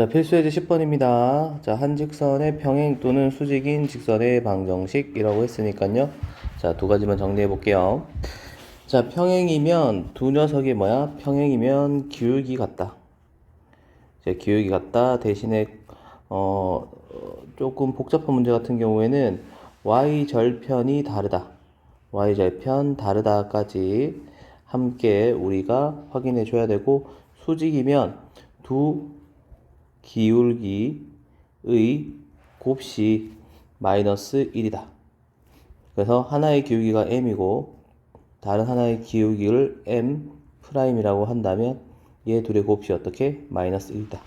자, 필수예제 10번입니다. 자, 한 직선의 평행 또는 수직인 직선의 방정식이라고 했으니까요. 자, 두 가지만 정리해 볼게요. 자, 평행이면 두 녀석이 뭐야? 평행이면 기울기 같다. 자, 기울기 같다. 대신에 조금 복잡한 문제 같은 경우에는 y절편이 다르다. y절편 다르다까지 함께 우리가 확인해 줘야 되고, 수직이면 두 기울기의 곱씨 마이너스 1이다. 그래서 하나의 기울기가 m이고 다른 하나의 기울기를 m 프라임이라고 한다면 얘 둘의 곱이 어떻게? 마이너스 1이다.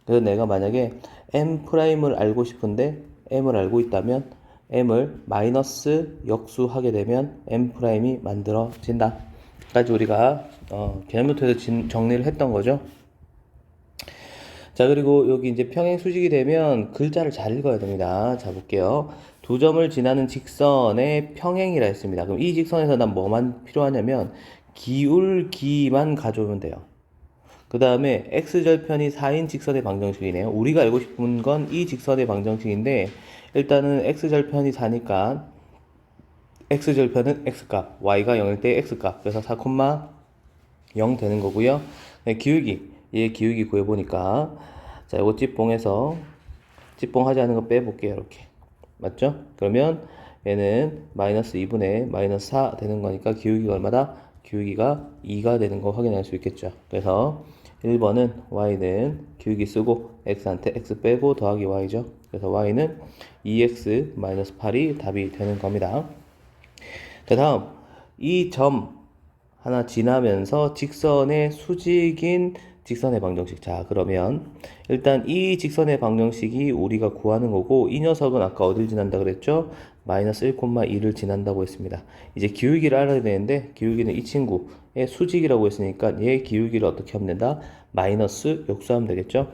그래서 내가 만약에 m 프라임을 알고 싶은데 m을 알고 있다면 m을 마이너스 역수하게 되면 m 프라임이 만들어진다. 까지 우리가 개념부터해서 정리를 했던 거죠. 자, 그리고 여기 이제 평행 수직이 되면 글자를 잘 읽어야 됩니다. 자, 볼게요. 두 점을 지나는 직선의 평행이라 했습니다. 그럼 이 직선에서 난 뭐만 필요하냐면 기울기만 가져오면 돼요. 그 다음에 x절편이 4인 직선의 방정식이네요. 우리가 알고 싶은 건 이 직선의 방정식인데, 일단은 x절편이 4니까 x절편은 x값, y가 0일 때 x값, 그래서 4,0 되는 거고요. 네, 기울기, 얘 기울기 구해보니까, 자, 이거 찌뽕해서 찌뽕하지 않은 거 빼볼게요. 이렇게 맞죠? 그러면 얘는 마이너스 2분의 마이너스 4 되는 거니까 기울기가 얼마다? 기울기가 2가 되는 거 확인할 수 있겠죠. 그래서 1번은 y는 기울기 쓰고 x한테 x 빼고 더하기 y죠. 그래서 y는 2x 마이너스 8이 답이 되는 겁니다. 그 다음 이 점 하나 지나면서 직선의 수직인 직선의 방정식. 자, 그러면 일단 이 직선의 방정식이 우리가 구하는 거고, 이 녀석은 아까 어딜 지난다 그랬죠? 마이너스 1,2를 지난다고 했습니다. 이제 기울기를 알아야 되는데, 기울기는 이 친구의 수직이라고 했으니까 얘 기울기를 어떻게 하면 된다? 마이너스 역수하면 되겠죠?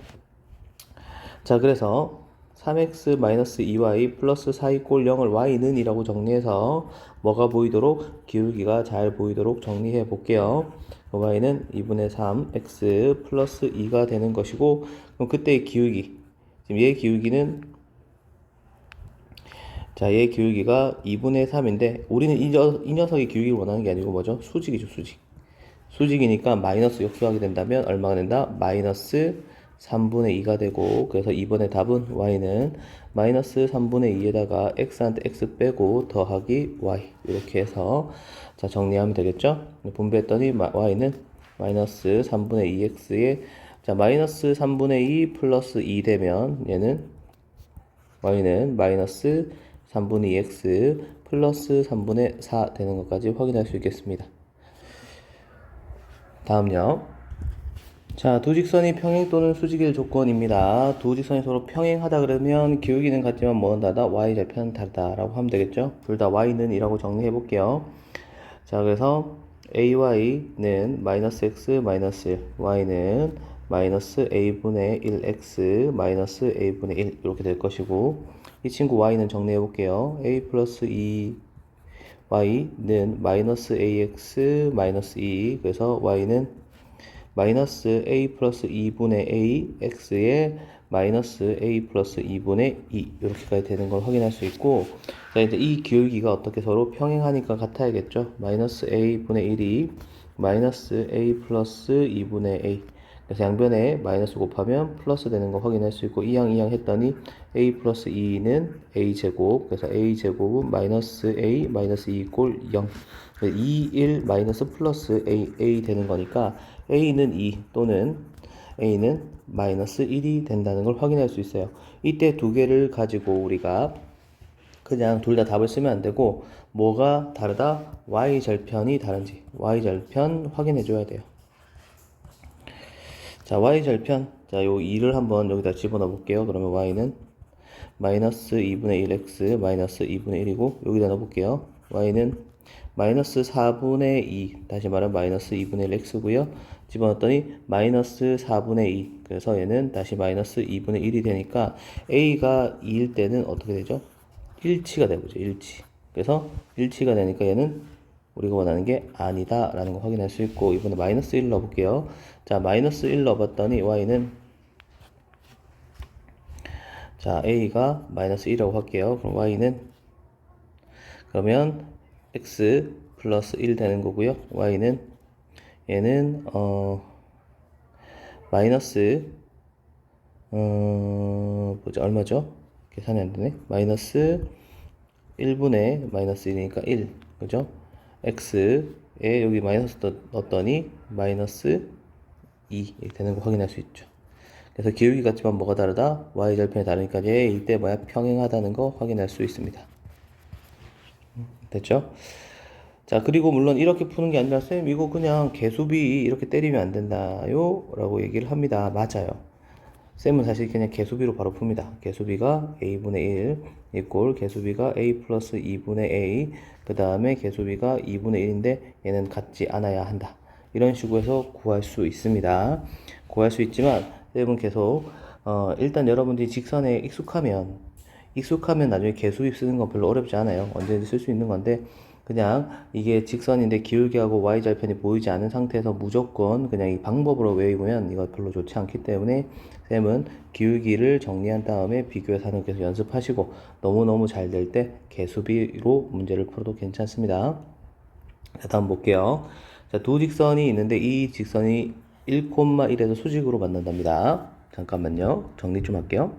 자, 그래서 3x-2y 플러스 4 꼴 0을 y는 이라고 정리해서 뭐가 보이도록? 기울기가 잘 보이도록 정리해 볼게요. y는 2분의 3 x 플러스 2가 되는 것이고, 그럼 그때의 기울기, 지금 얘 기울기는, 자, 얘 기울기가 2분의 3인데 우리는 이 녀석의 기울기를 원하는 게 아니고 뭐죠? 수직이죠, 수직. 수직이니까 마이너스 역수하게 된다면 얼마가 된다? 마이너스 3분의 2가 되고, 그래서 이번에 답은 y는 마이너스 3분의 2에다가 x한테 x 빼고 더하기 y, 이렇게 해서 자, 정리하면 되겠죠? 분배했더니 y는 마이너스 3분의 2x에 자, 마이너스 3분의 2 플러스 2 되면 얘는 y는 마이너스 3분의 2x 플러스 3분의 4 되는 것까지 확인할 수 있겠습니다. 다음요. 자, 두 직선이 평행 또는 수직일 조건입니다. 두 직선이 서로 평행하다 그러면 기울기는 같지만 뭐는 다르다? y절편 다르다라고 하면 되겠죠? 둘 다 y는 이라고 정리해 볼게요. 자, 그래서 ay는 마이너스 x 마이너스 1, y는 마이너스 a분의 1x 마이너스 a분의 1 이렇게 될 것이고, 이 친구 y는 정리해 볼게요. a 플러스 2 y는 마이너스 ax 마이너스 2, 그래서 y는 마이너스 a 플러스 2분의 a x에 마이너스 a 플러스 2분의 2 이렇게까지 되는 걸 확인할 수 있고, 자, 이제 이 기울기가 어떻게 서로 평행하니까 같아야겠죠. 마이너스 a분의 1이 마이너스 a 플러스 2분의 a, 그래서 양변에 마이너스 곱하면 플러스 되는 거 확인할 수 있고, 이항 했더니 a 플러스 2는 a 제곱, 그래서 a 제곱은 마이너스 a 마이너스 2 꼴 0, 2, 1 마이너스 플러스 a 되는 거니까 a는 2 또는 a는 마이너스 1이 된다는 걸 확인할 수 있어요. 이때 두 개를 가지고 우리가 그냥 둘 다 답을 쓰면 안 되고, 뭐가 다르다? y절편이 다른지 y절편 확인해 줘야 돼요. 자, y절편, 자, 요 2를 한번 여기다 집어넣어 볼게요. 그러면 y는 마이너스 2분의 1x 마이너스 2분의 1이고, 여기다 넣어 볼게요. y는 마이너스 4분의 2, 다시 말하면 마이너스 2분의 1x고요. 집어넣었더니 마이너스 4분의 2, 그래서 얘는 다시 마이너스 2분의 1이 되니까 a가 2일 때는 어떻게 되죠? 일치가 되죠, 일치. 그래서 일치가 되니까 얘는 우리가 원하는 게 아니다 라는 거 확인할 수 있고, 이번에 마이너스 1 넣어볼게요. 자, 마이너스 1 넣어봤더니 y는 자, a가 마이너스 1이라고 할게요. 그럼 y는 그러면 x 플러스 1 되는 거고요. y는 얘는 마이너스 보자 얼마죠? 계산이 안 되네. 마이너스 1분의 마이너스 1이니까 1 그죠? x에 여기 마이너스 넣었더니 마이너스 2 이렇게 되는 거 확인할 수 있죠. 그래서 기울기 같지만 뭐가 다르다? y절편이 다르니까 얘 이때 뭐야? 평행하다는 거 확인할 수 있습니다. 됐죠? 자, 그리고 물론 이렇게 푸는 게 아니라 쌤 이거 그냥 개수비 이렇게 때리면 안 된다요? 라고 얘기를 합니다. 맞아요. 쌤은 사실 그냥 개수비로 바로 풉니다. 개수비가 a분의 1 이꼴 개수비가 a 플러스 2분의 a 그 다음에 개수비가 2분의 1인데 얘는 같지 않아야 한다. 이런 식으로 해서 구할 수 있습니다. 구할 수 있지만 쌤은 계속 일단 여러분들이 직선에 익숙하면 나중에 개수비 쓰는 건 별로 어렵지 않아요. 언제든지 쓸 수 있는 건데 그냥 이게 직선인데 기울기하고 y절편이 보이지 않은 상태에서 무조건 그냥 이 방법으로 외우면 이거 별로 좋지 않기 때문에 쌤은 기울기를 정리한 다음에 비교해서 하는 거 계속 연습하시고 너무너무 잘 될 때 개수비로 문제를 풀어도 괜찮습니다. 자, 다음 볼게요. 자, 두 직선이 있는데 이 직선이 1,1에서 수직으로 만난답니다. 잠깐만요. 정리 좀 할게요.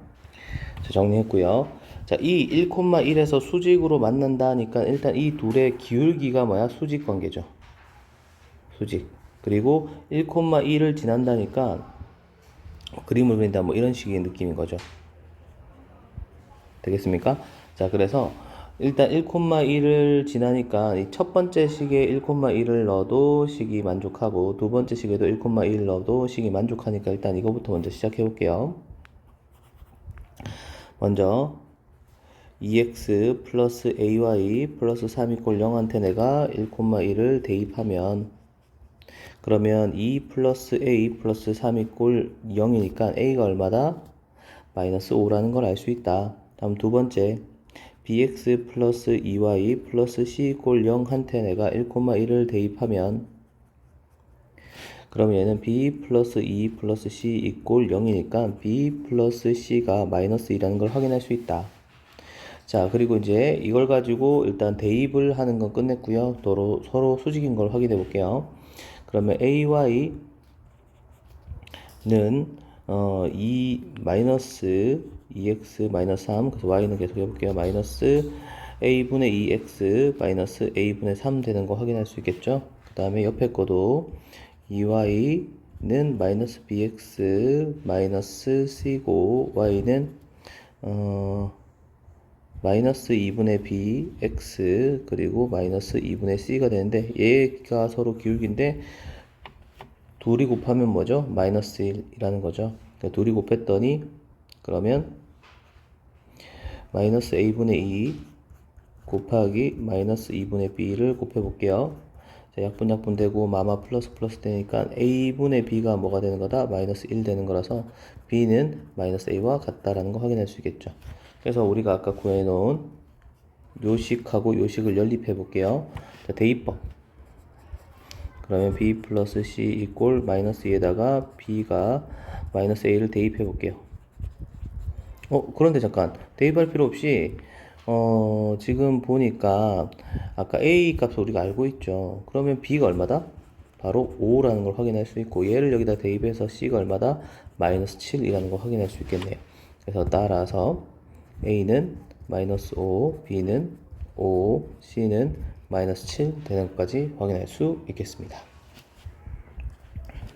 자, 정리했고요. 자, 이 1,1에서 수직으로 만난다니까 일단 이 둘의 기울기가 뭐야? 수직 관계죠. 수직. 그리고 1,1을 지난다니까 그림을 그린다 뭐 이런 식의 느낌인 거죠. 되겠습니까? 자, 그래서 일단 1,1을 지나니까 이 첫 번째 식에 1,1을 넣어도 식이 만족하고 두 번째 식에도 1,1을 넣어도 식이 만족하니까 일단 이거부터 먼저 시작해 볼게요. 먼저 2x 플러스 ay 플러스 3 이꼴 0한테 내가 1,1을 대입하면 그러면 2 플러스 a 플러스 3 이꼴 0이니까 a가 얼마다? 마이너스 5라는 걸 알 수 있다. 다음 두 번째 bx 플러스 2y 플러스 c 이꼴 0한테 내가 1,1을 대입하면 그러면 얘는 b 플러스 2 플러스 c 이꼴 0이니까 b 플러스 c가 마이너스 2라는 걸 확인할 수 있다. 자, 그리고 이제 이걸 가지고 일단 대입을 하는 건 끝냈고요. 서로 수직인 걸 확인해 볼게요. 그러면 ay는 2 마이너스 2x 마이너스 3 그래서 y는 계속 해볼게요. 마이너스 a분의 2x 마이너스 a분의 3 되는 거 확인할 수 있겠죠. 그 다음에 옆에 거도 2y는 마이너스 bx 마이너스 c고 y는 마이너스 2분의 b x 그리고 마이너스 2분의 c가 되는데 얘가 서로 기울기인데 둘이 곱하면 뭐죠? 마이너스 1이라는 거죠. 그러니까 둘이 곱했더니 그러면 마이너스 a분의 2 곱하기 마이너스 2분의 b를 곱해 볼게요. 자, 약분 되고 마마 플러스 되니까 a분의 b가 뭐가 되는 거다? 마이너스 1 되는 거라서 b는 마이너스 a와 같다라는 거 확인할 수 있겠죠. 그래서 우리가 아까 구해놓은 요식하고 요식을 연립해 볼게요. 자, 대입법. 그러면 b 플러스 c 이꼴 마이너스 2에다가 b가 마이너스 a를 대입해 볼게요. 그런데 잠깐 대입할 필요 없이 지금 보니까 아까 a 값을 우리가 알고 있죠. 그러면 b가 얼마다? 바로 5라는 걸 확인할 수 있고 얘를 여기다 대입해서 c가 얼마다? 마이너스 7이라는 걸 확인할 수 있겠네요. 그래서 따라서 a는 마이너스 5, b는 5, c는 마이너스 7 되는 것까지 확인할 수 있겠습니다.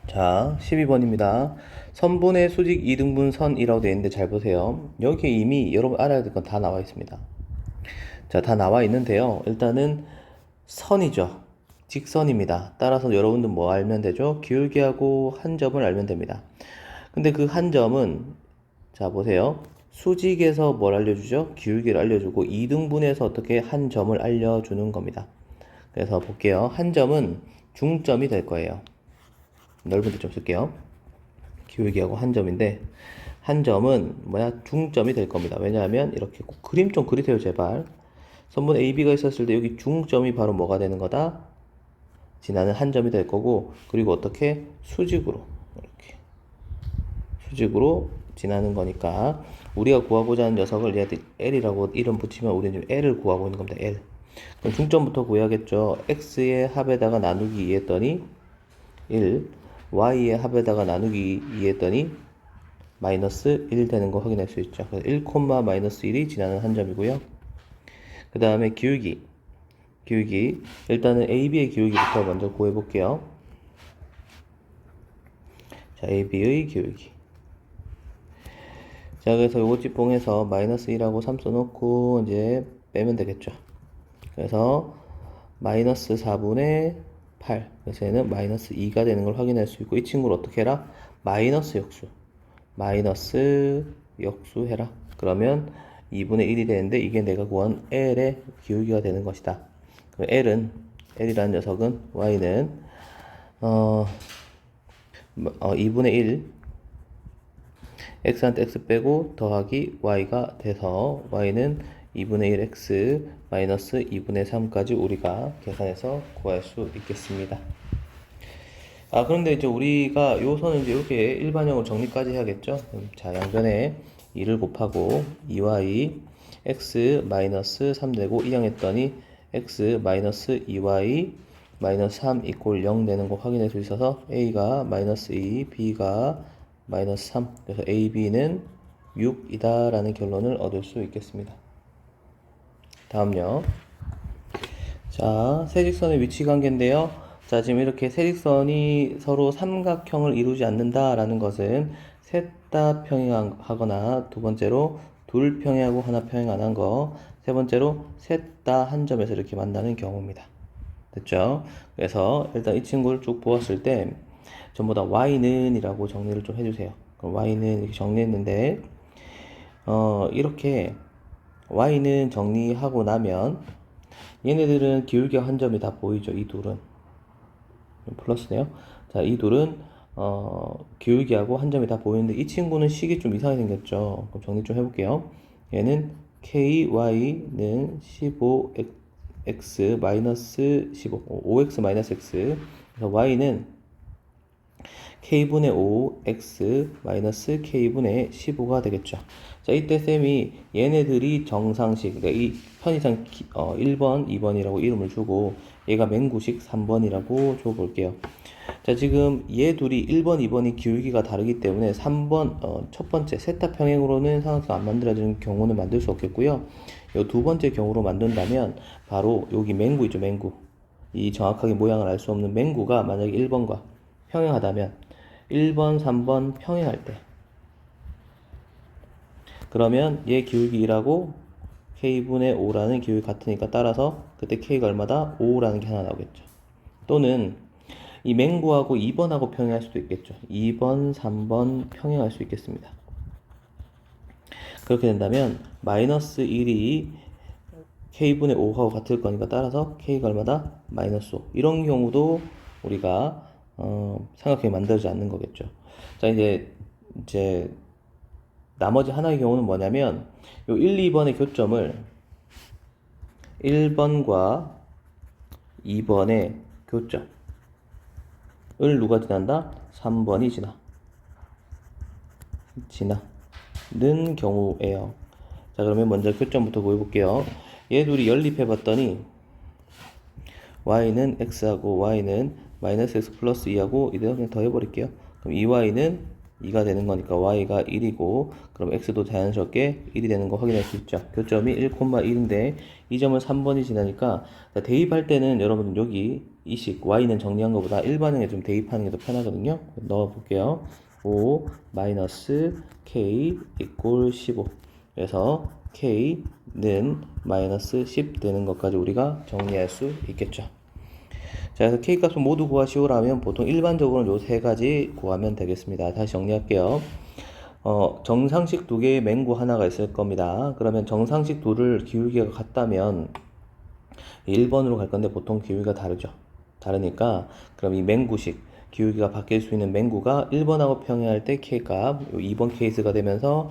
자, 12번입니다. 선분의 수직 이등분 선이라고 되어 있는데 잘 보세요. 여기 이미 여러분 알아야 될 건 다 나와 있습니다. 자, 다 나와 있는데요. 일단은 선이죠. 직선입니다. 따라서 여러분들 뭐 알면 되죠? 기울기하고 한 점을 알면 됩니다. 근데 그 한 점은 자, 보세요. 수직에서 뭘 알려주죠? 기울기를 알려주고 이등분에서 어떻게 한 점을 알려주는 겁니다. 그래서 볼게요. 한 점은 중점이 될 거예요. 넓은 데 좀 쓸게요. 기울기하고 한 점인데 한 점은 뭐야? 중점이 될 겁니다. 왜냐하면 이렇게 그림 좀 그리세요 제발. 선분 AB가 있었을 때 여기 중점이 바로 뭐가 되는 거다? 지나는 한 점이 될 거고 그리고 어떻게? 수직으로 이렇게 수직으로 지나는 거니까 우리가 구하고자 하는 녀석을 얘한테 L이라고 이름 붙이면 우리는 L을 구하고 있는 겁니다. L. 그럼 중점부터 구해야겠죠. X의 합에다가 나누기 2 했더니 1, Y의 합에다가 나누기 2 했더니 마이너스 1 되는 거 확인할 수 있죠. 그래서 1, 마이너스 1이 지나는 한 점이고요. 그 다음에 기울기. 일단은 AB의 기울기부터 먼저 구해 볼게요. 자, AB의 기울기. 자, 그래서 요거 찌뽕해서 마이너스 1하고 3 써놓고 이제 빼면 되겠죠. 그래서 마이너스 4분의 8. 그래서 얘는 마이너스 2가 되는 걸 확인할 수 있고, 이 친구를 어떻게 해라? 마이너스 역수 해라. 그러면 2분의 1이 되는데 이게 내가 구한 L의 기울기가 되는 것이다. 그럼 L이라는 녀석은 Y는 2분의 1 X한테 X 빼고 더하기 Y가 돼서 Y는 2분의 1 X 마이너스 2분의 3까지 우리가 계산해서 구할 수 있겠습니다. 그런데 이제 우리가 요 선을 이제 이렇게 일반형으로 정리까지 해야겠죠. 자, 양변에 2를 곱하고 2y x 마이너스 3 되고 이항했더니 x 마이너스 2y 마이너스 3 이꼴 0 되는 거 확인할 수 있어서 a가 마이너스 2, b가 마이너스 3. 그래서 a, b는 6이다 라는 결론을 얻을 수 있겠습니다. 다음요. 자, 세직선의 위치 관계인데요. 자, 지금 이렇게 세직선이 서로 삼각형을 이루지 않는다라는 것은 셋 다 평행하거나, 두 번째로 둘 평행하고 하나 평행 안 한 거, 세 번째로 셋 다 한 점에서 이렇게 만나는 경우입니다. 됐죠? 그래서 일단 이 친구를 쭉 보았을 때 전부 다 y는 이라고 정리를 좀 해주세요. 그럼 y는 이렇게 정리했는데 이렇게 y는 정리하고 나면 얘네들은 기울기가 한 점이 다 보이죠. 이 둘은 플러스네요. 자, 이 둘은 기울기하고 한 점이 다 보이는데 이 친구는 식이 좀 이상하게 생겼죠. 그럼 정리 좀 해볼게요. 얘는 ky는 15x 마이너스 15, 5x 마이너스 x. 그래서 y는 k분의 5 x 마이너스 k분의 15가 되겠죠. 자, 이때 쌤이 얘네들이 정상식, 그러니까 이 편의상 1번, 2번이라고 이름을 주고 얘가 맹구식 3번이라고 줘 볼게요. 자, 지금 얘 둘이 1번, 2번이 기울기가 다르기 때문에 3번 첫 번째 세타 평행으로는 삼각형 안 만들어지는 경우는 만들 수 없겠고요. 요 두 번째 경우로 만든다면 바로 여기 맹구 있죠, 맹구. 이 정확하게 모양을 알 수 없는 맹구가 만약에 1번과 평행하다면 1번, 3번 평행할 때 그러면 얘 기울기 1하고 k분의 5라는 기울기 같으니까 따라서 그때 k가 얼마다? 5라는 게 하나 나오겠죠. 또는 이 맹구하고 2번하고 평행할 수도 있겠죠. 2번, 3번 평행할 수 있겠습니다. 그렇게 된다면 마이너스 1이 k분의 5하고 같을 거니까 따라서 k가 얼마다? 마이너스 5. 이런 경우도 우리가 삼각형이 만들어지지 않는 거겠죠. 자, 이제 나머지 하나의 경우는 뭐냐면 요 1, 2번의 교점을 1번과 2번의 교점을 누가 지난다? 3번이 지나는 경우예요. 자, 그러면 먼저 교점부터 보여볼게요. 얘 둘이 연립해봤더니 y는 x하고 y는 마이너스 x 플러스 2하고 이대로 그냥 더해버릴게요. 그럼 2y는 2가 되는 거니까 y가 1이고 그럼 x도 자연스럽게 1이 되는 거 확인할 수 있죠. 교점이 1,1인데 이 점을 3번이 지나니까 대입할 때는 여러분 여기 이 식 y는 정리한 것보다 일반형에 좀 대입하는 게 더 편하거든요. 넣어볼게요. 5 마이너스 k 이꼴 15. 그래서 k는 마이너스 10 되는 것까지 우리가 정리할 수 있겠죠. 자, 그래서 k 값을 모두 구하시오라면 보통 일반적으로는 요 세 가지 구하면 되겠습니다. 다시 정리할게요. 정상식 두 개의 맹구 하나가 있을 겁니다. 그러면 정상식 둘을 기울기가 같다면 1번으로 갈 건데 보통 기울기가 다르니까 그럼 이 맹구식 기울기가 바뀔 수 있는 맹구가 1번하고 평행할 때 k값 2번 케이스가 되면서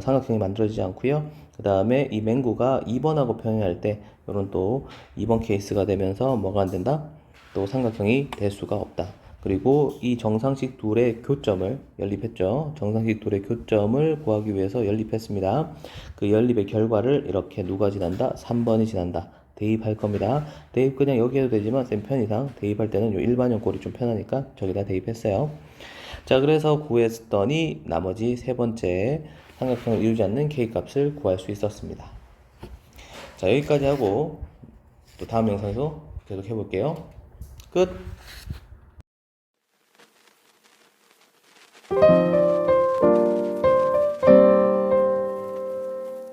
삼각형이 만들어지지 않고요. 그 다음에 이 맹구가 2번하고 평행할 때 요런 또 2번 케이스가 되면서 뭐가 안 된다? 또 삼각형이 될 수가 없다. 그리고 이 정상식 둘의 교점을 연립했죠. 정상식 둘의 교점을 구하기 위해서 연립했습니다. 그 연립의 결과를 이렇게 누가 지난다? 3번이 지난다. 대입할 겁니다. 대입 그냥 여기 해도 되지만 쌤 편의상 대입할 때는 요 일반형 꼴이 좀 편하니까 저기다 대입했어요. 자, 그래서 구했더니 나머지 세 번째 삼각형을 이루지 않는 K값을 구할 수 있었습니다. 자, 여기까지 하고 또 다음 영상에서 계속 해볼게요. 끝!